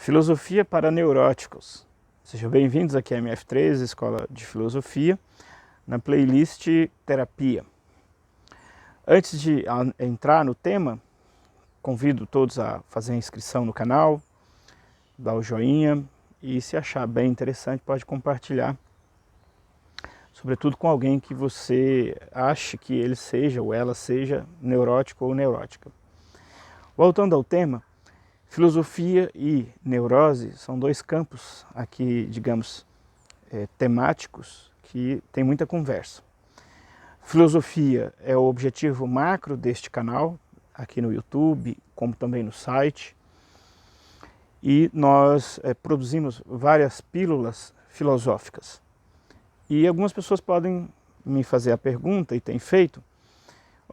Filosofia para neuróticos. Sejam bem-vindos aqui à MF3, Escola de Filosofia, na playlist Terapia. Antes de entrar no tema, convido todos a fazer a inscrição no canal, dar o joinha e, se achar bem interessante, pode compartilhar, sobretudo com alguém que você ache que ele seja ou ela seja neurótico ou neurótica. Voltando ao tema, filosofia e neurose são dois campos aqui, digamos, temáticos que tem muita conversa. Filosofia é o objetivo macro deste canal, aqui no YouTube, como também no site. E nós produzimos várias pílulas filosóficas. E algumas pessoas podem me fazer a pergunta, e têm feito,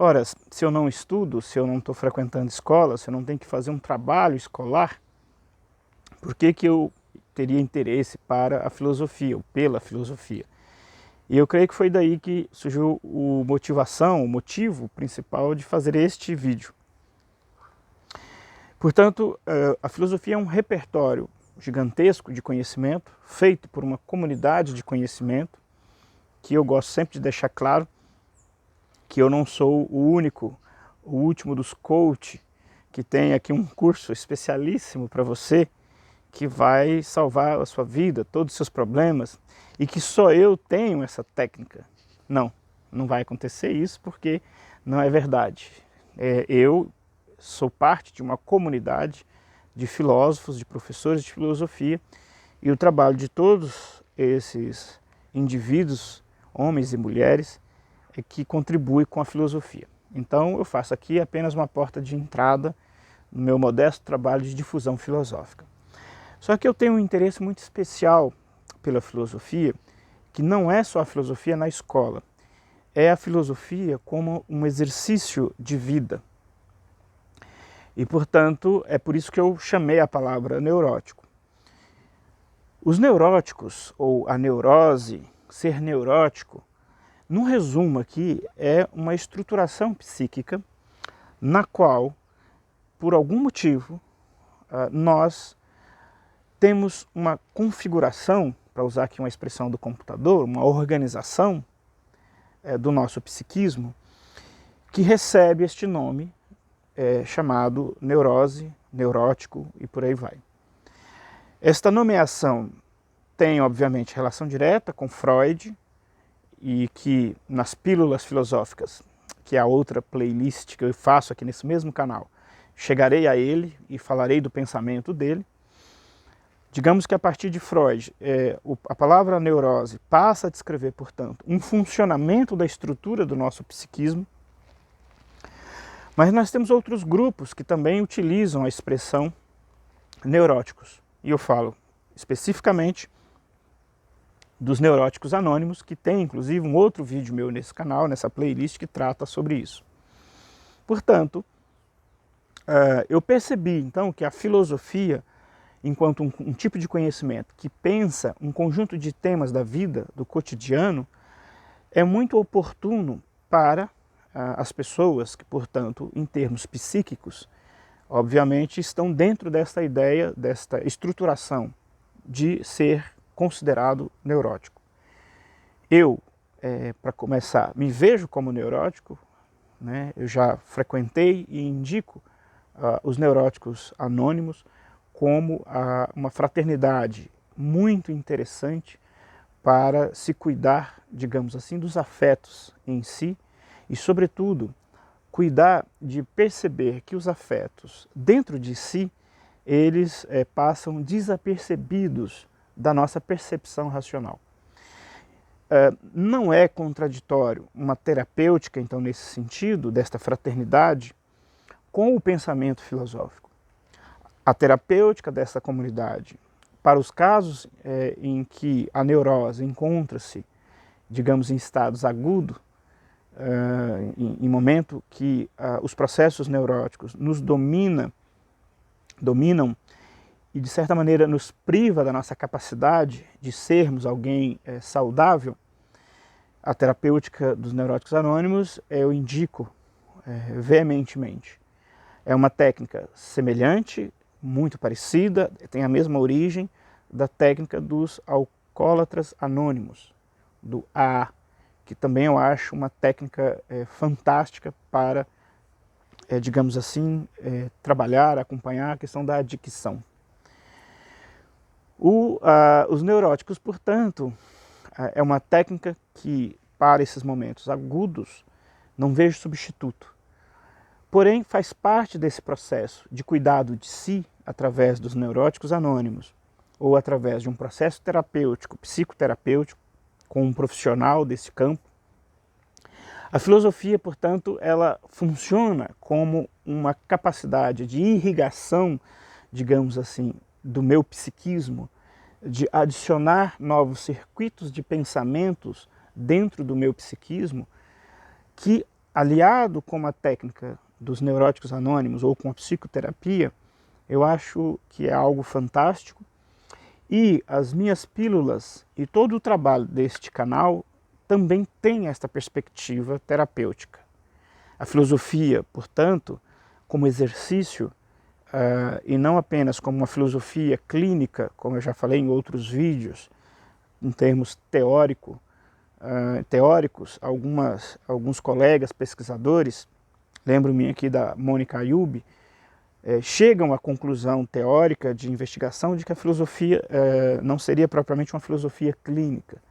ora, se eu não estudo, se eu não estou frequentando escola, se eu não tenho que fazer um trabalho escolar, por que eu teria interesse para a filosofia, ou pela filosofia? E eu creio que foi daí que surgiu o motivo principal de fazer este vídeo. Portanto, a filosofia é um repertório gigantesco de conhecimento, feito por uma comunidade de conhecimento, que eu gosto sempre de deixar claro, que eu não sou o único, o último dos coach, que tem aqui um curso especialíssimo para você, que vai salvar a sua vida, todos os seus problemas, e que só eu tenho essa técnica. Não vai acontecer isso porque não é verdade. Eu sou parte de uma comunidade de filósofos, de professores de filosofia, e o trabalho de todos esses indivíduos, homens e mulheres, que contribui com a filosofia. Então eu faço aqui apenas uma porta de entrada no meu modesto trabalho de difusão filosófica. Só que eu tenho um interesse muito especial pela filosofia, que não é só a filosofia na escola, é a filosofia como um exercício de vida. E, portanto, é por isso que eu chamei a palavra neurótico. Os neuróticos, ou a neurose, ser neurótico, num resumo aqui, é uma estruturação psíquica na qual, por algum motivo, nós temos uma configuração, para usar aqui uma expressão do computador, uma organização do nosso psiquismo, que recebe este nome chamado neurose, neurótico e por aí vai. Esta nomeação tem, obviamente, relação direta com Freud, e que nas pílulas filosóficas, que é a outra playlist que eu faço aqui nesse mesmo canal, chegarei a ele e falarei do pensamento dele. Digamos que a partir de Freud, a palavra neurose passa a descrever, portanto, um funcionamento da estrutura do nosso psiquismo, mas nós temos outros grupos que também utilizam a expressão neuróticos, e eu falo especificamente dos neuróticos anônimos, que tem inclusive um outro vídeo meu nesse canal, nessa playlist, que trata sobre isso. Portanto, eu percebi então que a filosofia, enquanto um tipo de conhecimento que pensa um conjunto de temas da vida, do cotidiano, é muito oportuno para as pessoas que, portanto, em termos psíquicos, obviamente estão dentro desta ideia, desta estruturação de ser considerado neurótico. Eu, para começar, me vejo como neurótico, né? Eu já frequentei e indico os neuróticos anônimos como uma fraternidade muito interessante para se cuidar, digamos assim, dos afetos em si e, sobretudo, cuidar de perceber que os afetos dentro de si, eles passam desapercebidos da nossa percepção racional. Não é contraditório uma terapêutica, então, nesse sentido, desta fraternidade, com o pensamento filosófico. A terapêutica dessa comunidade, para os casos em que a neurose encontra-se, digamos, em estados agudos, em momento que os processos neuróticos nos dominam e, de certa maneira, nos priva da nossa capacidade de sermos alguém saudável, a terapêutica dos neuróticos anônimos eu indico veementemente. É uma técnica semelhante, muito parecida, tem a mesma origem da técnica dos alcoólatras anônimos, do AA, que também eu acho uma técnica fantástica para, digamos assim, trabalhar, acompanhar a questão da adicção. Os neuróticos, portanto, é uma técnica que, para esses momentos agudos, não vejo substituto. Porém, faz parte desse processo de cuidado de si através dos neuróticos anônimos ou através de um processo terapêutico, psicoterapêutico, com um profissional desse campo. A filosofia, portanto, ela funciona como uma capacidade de irrigação, digamos assim, do meu psiquismo, de adicionar novos circuitos de pensamentos dentro do meu psiquismo, que, aliado com a técnica dos neuróticos anônimos ou com a psicoterapia, eu acho que é algo fantástico. E as minhas pílulas e todo o trabalho deste canal também tem esta perspectiva terapêutica. A filosofia, portanto, como exercício, e não apenas como uma filosofia clínica, como eu já falei em outros vídeos, em termos teóricos, alguns colegas pesquisadores, lembro-me aqui da Mônica Ayub, chegam à conclusão teórica de investigação de que a filosofia não seria propriamente uma filosofia clínica,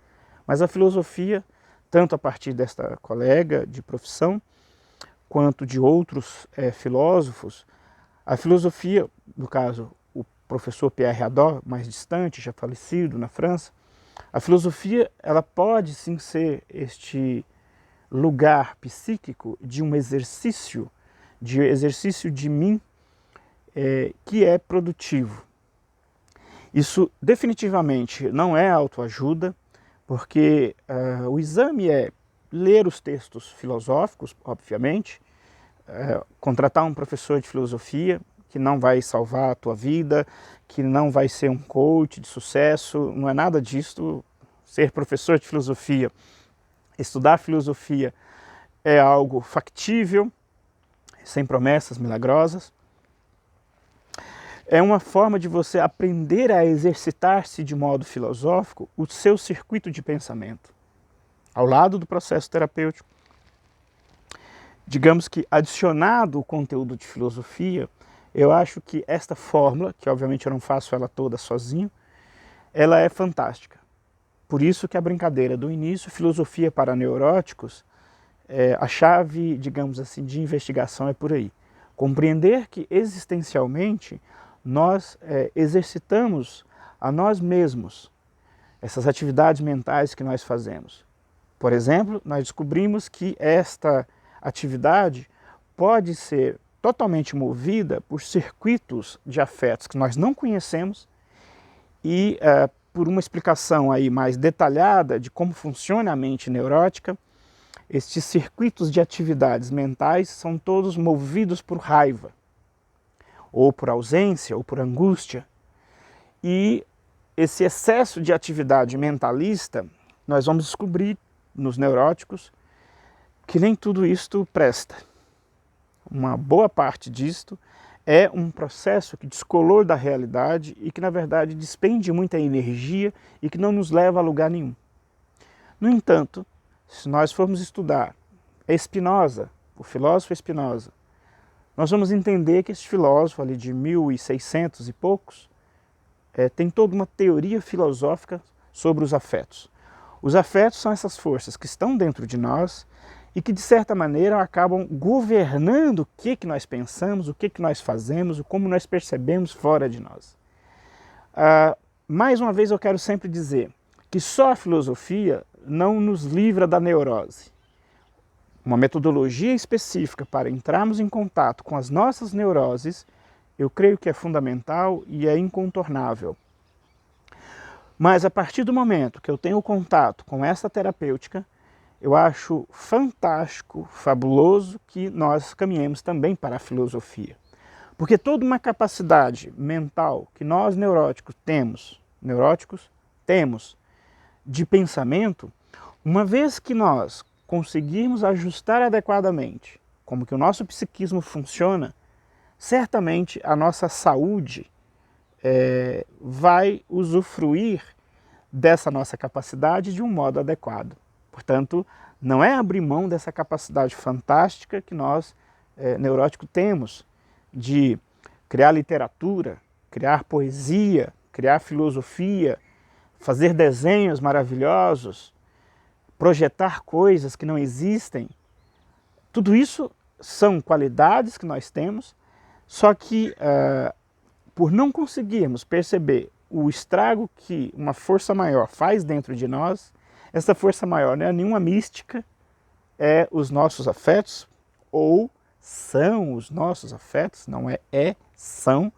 mas a filosofia, tanto a partir desta colega de profissão, quanto de outros filósofos, a filosofia, no caso o professor Pierre Hadot, mais distante, já falecido na França, a filosofia ela pode sim ser este lugar psíquico de um exercício de mim que é produtivo. Isso definitivamente não é autoajuda, porque o exame é ler os textos filosóficos, obviamente, contratar um professor de filosofia que não vai salvar a tua vida, que não vai ser um coach de sucesso, não é nada disso. Ser professor de filosofia, estudar filosofia é algo factível, sem promessas milagrosas. É uma forma de você aprender a exercitar-se de modo filosófico o seu circuito de pensamento, ao lado do processo terapêutico. Digamos que, adicionado o conteúdo de filosofia, eu acho que esta fórmula, que obviamente eu não faço ela toda sozinho, ela é fantástica. Por isso que a brincadeira do início, filosofia para neuróticos, a chave, digamos assim, de investigação é por aí. Compreender que existencialmente nós exercitamos a nós mesmos essas atividades mentais que nós fazemos. Por exemplo, nós descobrimos que esta atividade pode ser totalmente movida por circuitos de afetos que nós não conhecemos e por uma explicação aí mais detalhada de como funciona a mente neurótica, estes circuitos de atividades mentais são todos movidos por raiva, ou por ausência, ou por angústia. E esse excesso de atividade mentalista, nós vamos descobrir nos neuróticos que nem tudo isto presta. Uma boa parte disto é um processo que descolou da realidade e que, na verdade, despende muita energia e que não nos leva a lugar nenhum. No entanto, se nós formos estudar Spinoza, o filósofo Spinoza, nós vamos entender que esse filósofo ali de 1600 e poucos tem toda uma teoria filosófica sobre os afetos. Os afetos são essas forças que estão dentro de nós e que, de certa maneira, acabam governando o que nós pensamos, o que nós fazemos, como nós percebemos fora de nós. Mais uma vez, eu quero sempre dizer que só a filosofia não nos livra da neurose. Uma metodologia específica para entrarmos em contato com as nossas neuroses, eu creio que é fundamental e é incontornável. Mas a partir do momento que eu tenho contato com essa terapêutica, eu acho fantástico, fabuloso que nós caminhemos também para a filosofia. Porque toda uma capacidade mental que nós neuróticos temos de pensamento, uma vez que nós conseguirmos ajustar adequadamente como que o nosso psiquismo funciona, certamente a nossa saúde vai usufruir dessa nossa capacidade de um modo adequado. Portanto, não é abrir mão dessa capacidade fantástica que nós, neuróticos, temos de criar literatura, criar poesia, criar filosofia, fazer desenhos maravilhosos, projetar coisas que não existem. Tudo isso são qualidades que nós temos, só que por não conseguirmos perceber o estrago que uma força maior faz dentro de nós, essa força maior não é nenhuma mística, é os nossos afetos, ou são os nossos afetos, não são.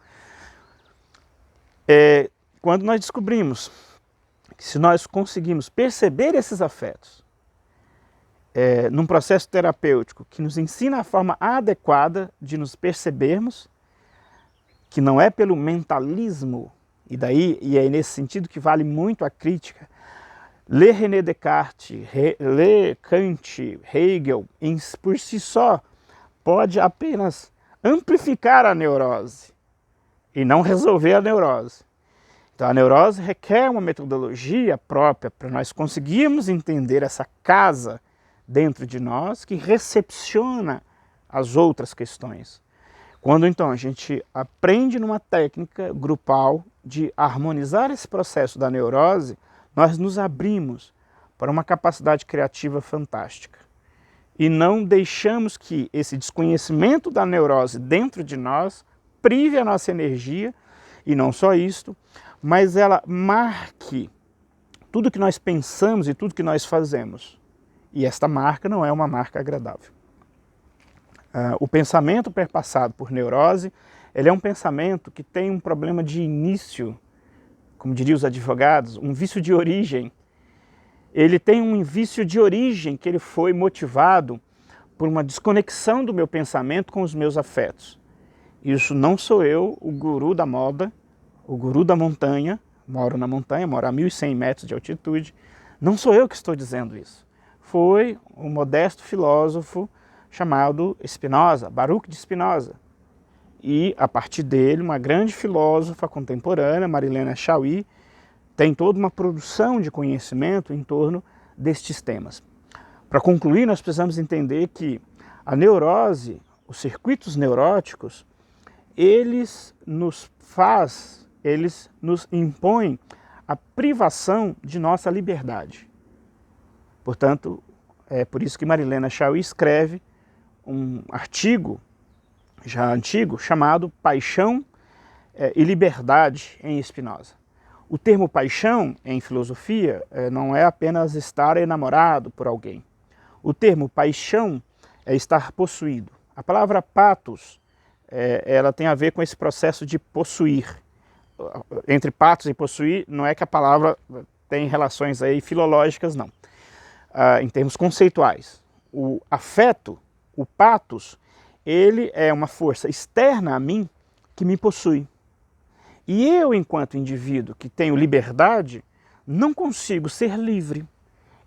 Quando nós descobrimos que se nós conseguimos perceber esses afetos, num processo terapêutico que nos ensina a forma adequada de nos percebermos, que não é pelo mentalismo, e é nesse sentido que vale muito a crítica. Ler René Descartes, ler Kant, Hegel, por si só, pode apenas amplificar a neurose e não resolver a neurose. Então a neurose requer uma metodologia própria para nós conseguirmos entender essa casa dentro de nós que recepciona as outras questões. Quando então a gente aprende numa técnica grupal de harmonizar esse processo da neurose, nós nos abrimos para uma capacidade criativa fantástica. E não deixamos que esse desconhecimento da neurose dentro de nós prive a nossa energia, e não só isto, mas ela marque tudo que nós pensamos e tudo que nós fazemos. E esta marca não é uma marca agradável. O pensamento perpassado por neurose, ele é um pensamento que tem um problema de início, como diriam os advogados, um vício de origem. Ele tem um vício de origem que ele foi motivado por uma desconexão do meu pensamento com os meus afetos. Isso não sou eu, o guru da moda, o guru da montanha, moro na montanha, moro a 1.100 metros de altitude, não sou eu que estou dizendo isso. Foi um modesto filósofo chamado Spinoza, Baruch de Spinoza. E, a partir dele, uma grande filósofa contemporânea, Marilena Chauí, tem toda uma produção de conhecimento em torno destes temas. Para concluir, nós precisamos entender que a neurose, os circuitos neuróticos, eles nos impõem a privação de nossa liberdade. Portanto, é por isso que Marilena Chauí escreve um artigo já antigo chamado Paixão e Liberdade em Spinoza. O termo paixão em filosofia não é apenas estar enamorado por alguém. O termo paixão é estar possuído. A palavra pathos, ela tem a ver com esse processo de possuir. Entre pathos e possuir, não é que a palavra tem relações aí filológicas, não. Em termos conceituais. O afeto, o pathos, ele é uma força externa a mim que me possui. E eu, enquanto indivíduo que tenho liberdade, não consigo ser livre.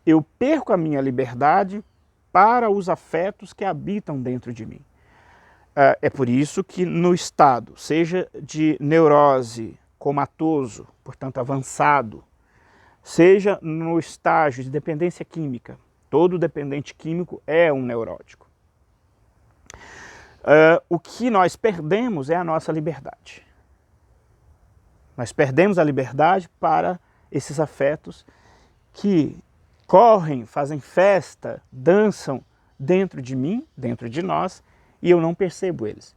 Eu perco a minha liberdade para os afetos que habitam dentro de mim. É por isso que no estado, seja de neurose comatoso, portanto avançado, seja no estágio de dependência química, todo dependente químico é um neurótico. O que nós perdemos é a nossa liberdade. Nós perdemos a liberdade para esses afetos que correm, fazem festa, dançam dentro de mim, dentro de nós, e eu não percebo eles.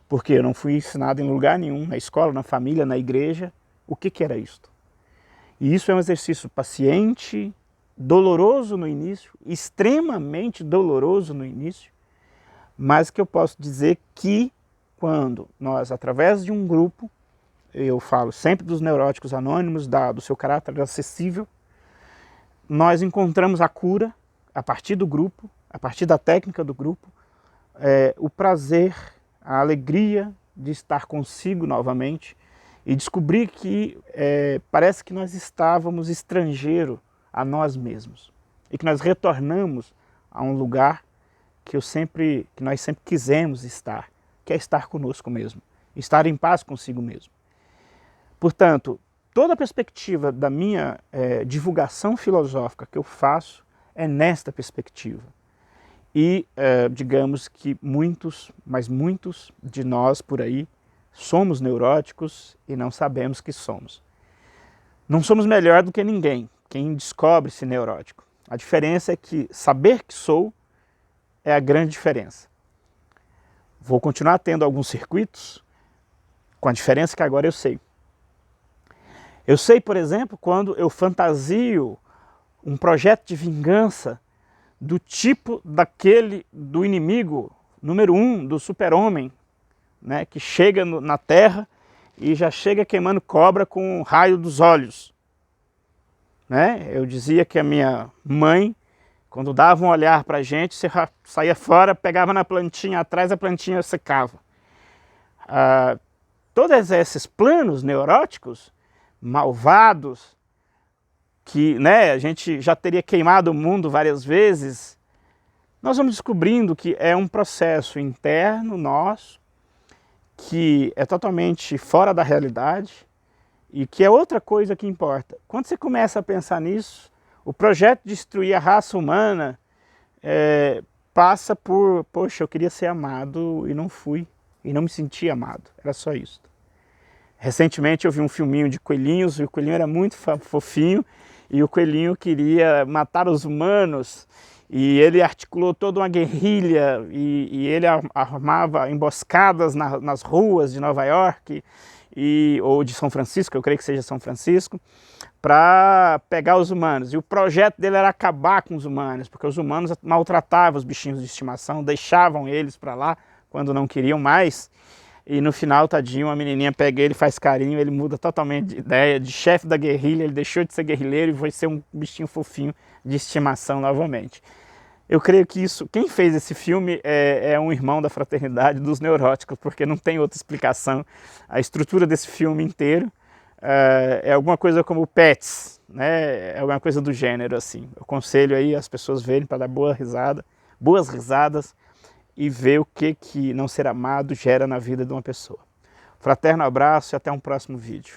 Porque eu não fui ensinado em lugar nenhum, na escola, na família, na igreja, o que era isto. E isso é um exercício paciente, doloroso no início, extremamente doloroso no início, mas que eu posso dizer que quando nós, através de um grupo, eu falo sempre dos neuróticos anônimos, do seu caráter acessível, nós encontramos a cura a partir do grupo, a partir da técnica do grupo, o prazer, a alegria de estar consigo novamente e descobrir que parece que nós estávamos estrangeiros a nós mesmos e que nós retornamos a um lugar que nós sempre quisemos estar, que que é estar conosco mesmo, estar em paz consigo mesmo. Portanto, toda a perspectiva da minha divulgação filosófica que eu faço é nesta perspectiva. E digamos que muitos, mas muitos de nós por aí somos neuróticos e não sabemos que somos. Não somos melhor do que ninguém, quem descobre-se neurótico. A diferença é que saber que sou é a grande diferença. Vou continuar tendo alguns circuitos, com a diferença que agora eu sei. Eu sei, por exemplo, quando eu fantasio um projeto de vingança do tipo do inimigo número 1, do super-homem, né, que chega na Terra e já chega queimando cobra com o raio dos olhos. Né? Eu dizia que a minha mãe, quando dava um olhar para a gente, você saía fora, pegava na plantinha atrás, a plantinha secava. Todos esses planos neuróticos, malvados, que a gente já teria queimado o mundo várias vezes, nós vamos descobrindo que é um processo interno nosso, que é totalmente fora da realidade e que é outra coisa que importa. Quando você começa a pensar nisso, o projeto de destruir a raça humana passa por, poxa, eu queria ser amado e não fui, e não me senti amado, era só isso. Recentemente eu vi um filminho de coelhinhos, e o coelhinho era muito fofinho, e o coelhinho queria matar os humanos, e ele articulou toda uma guerrilha, e ele armava emboscadas nas ruas de Nova York, ou de São Francisco, eu creio que seja São Francisco, para pegar os humanos. E o projeto dele era acabar com os humanos, porque os humanos maltratavam os bichinhos de estimação, deixavam eles para lá quando não queriam mais. E no final, tadinho, a menininha pega ele, faz carinho, ele muda totalmente de ideia, de chefe da guerrilha, ele deixou de ser guerrilheiro e foi ser um bichinho fofinho de estimação novamente. Eu creio que isso, quem fez esse filme é um irmão da fraternidade dos neuróticos, porque não tem outra explicação. A estrutura desse filme inteiro é alguma coisa como Pets, né? É alguma coisa do gênero assim. Eu aconselho aí as pessoas verem para dar boas risadas e ver o que não ser amado gera na vida de uma pessoa. Fraterno abraço e até um próximo vídeo.